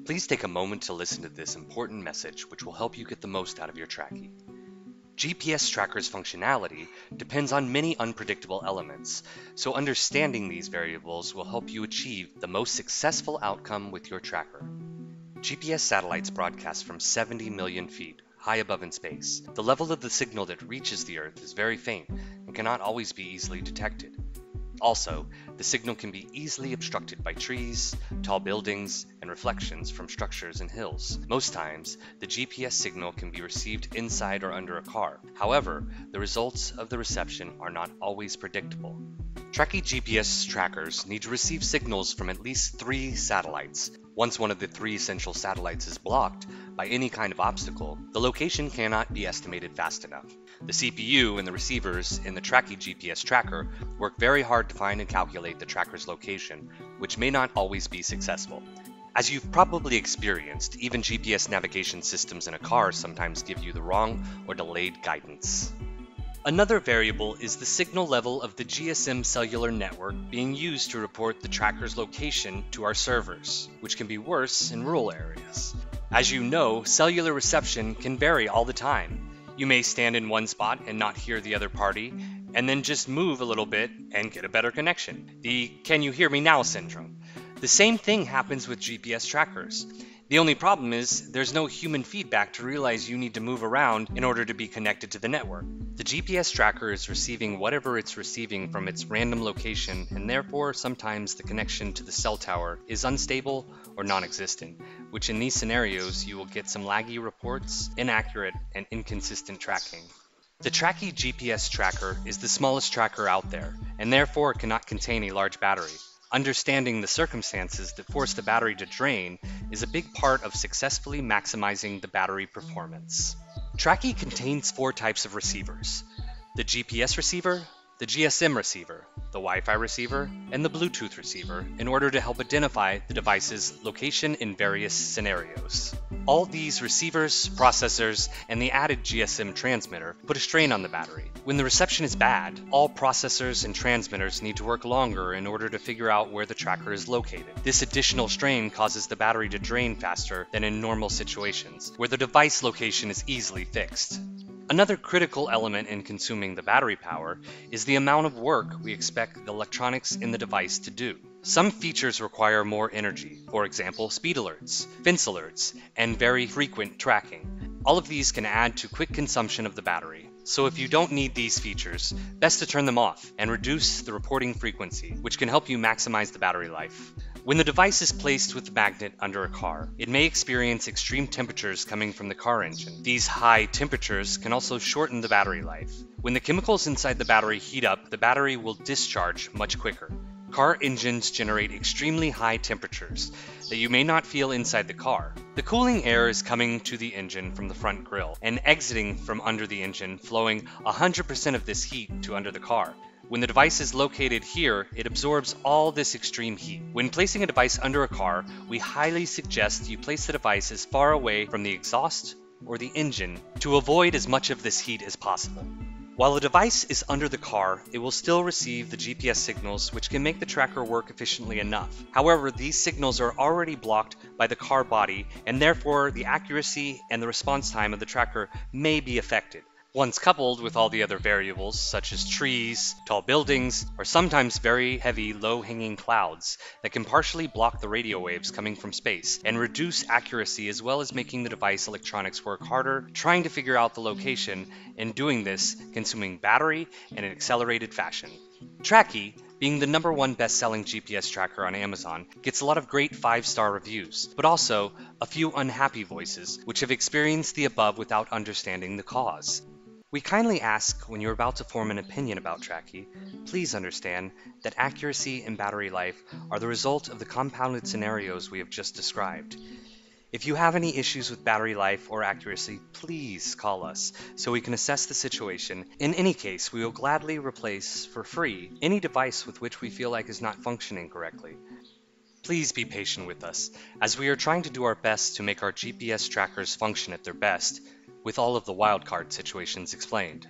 Please take a moment to listen to this important message which will help you get the most out of your Tracki. GPS Tracker's functionality depends on many unpredictable elements, so understanding these variables will help you achieve the most successful outcome with your tracker. GPS satellites broadcast from 70 million feet, high above in space. The level of the signal that reaches the Earth is very faint and cannot always be easily detected. Also, the signal can be easily obstructed by trees, tall buildings, and reflections from structures and hills. Most times, the GPS signal can be received inside or under a car. However, the results of the reception are not always predictable. Tracki GPS trackers need to receive signals from at least 3 satellites. Once one of the 3 essential satellites is blocked by any kind of obstacle, the location cannot be estimated fast enough. The CPU and the receivers in the Tracki GPS tracker work very hard to find and calculate the tracker's location, which may not always be successful. As you've probably experienced, even GPS navigation systems in a car sometimes give you the wrong or delayed guidance. Another variable is the signal level of the GSM cellular network being used to report the tracker's location to our servers, which can be worse in rural areas. As you know, cellular reception can vary all the time. You may stand in one spot and not hear the other party, and then just move a little bit and get a better connection. The "can you hear me now" syndrome. The same thing happens with GPS trackers. The only problem is there's no human feedback to realize you need to move around in order to be connected to the network. The GPS tracker is receiving whatever it's receiving from its random location, and therefore sometimes the connection to the cell tower is unstable or non-existent, which in these scenarios you will get some laggy reports, inaccurate, and inconsistent tracking. The Tracki GPS tracker is the smallest tracker out there, and therefore cannot contain a large battery. Understanding the circumstances that force the battery to drain is a big part of successfully maximizing the battery performance. Tracki contains 4 types of receivers: the GPS receiver, the GSM receiver, the Wi-Fi receiver, and the Bluetooth receiver in order to help identify the device's location in various scenarios. All these receivers, processors, and the added GSM transmitter put a strain on the battery. When the reception is bad, all processors and transmitters need to work longer in order to figure out where the tracker is located. This additional strain causes the battery to drain faster than in normal situations, where the device location is easily fixed. Another critical element in consuming the battery power is the amount of work we expect the electronics in the device to do. Some features require more energy, for example speed alerts, fence alerts, and very frequent tracking. All of these can add to quick consumption of the battery. So if you don't need these features, best to turn them off and reduce the reporting frequency, which can help you maximize the battery life. When the device is placed with the magnet under a car, it may experience extreme temperatures coming from the car engine. These high temperatures can also shorten the battery life. When the chemicals inside the battery heat up, the battery will discharge much quicker. Car engines generate extremely high temperatures that you may not feel inside the car. The cooling air is coming to the engine from the front grille and exiting from under the engine, flowing 100% of this heat to under the car. When the device is located here, it absorbs all this extreme heat. When placing a device under a car, we highly suggest you place the device as far away from the exhaust or the engine to avoid as much of this heat as possible. While the device is under the car, it will still receive the GPS signals, which can make the tracker work efficiently enough. However, these signals are already blocked by the car body, and therefore the accuracy and the response time of the tracker may be affected. Once coupled with all the other variables, such as trees, tall buildings, or sometimes very heavy low-hanging clouds that can partially block the radio waves coming from space and reduce accuracy, as well as making the device electronics work harder, trying to figure out the location, and doing this consuming battery in an accelerated fashion. Tracki, being the #1 best-selling GPS tracker on Amazon, gets a lot of great 5-star reviews, but also a few unhappy voices which have experienced the above without understanding the cause. We kindly ask, when you're about to form an opinion about Tracki, please understand that accuracy and battery life are the result of the compounded scenarios we have just described. If you have any issues with battery life or accuracy, please call us so we can assess the situation. In any case, we will gladly replace, for free, any device with which we feel like is not functioning correctly. Please be patient with us, as we are trying to do our best to make our GPS trackers function at their best, with all of the wildcard situations explained.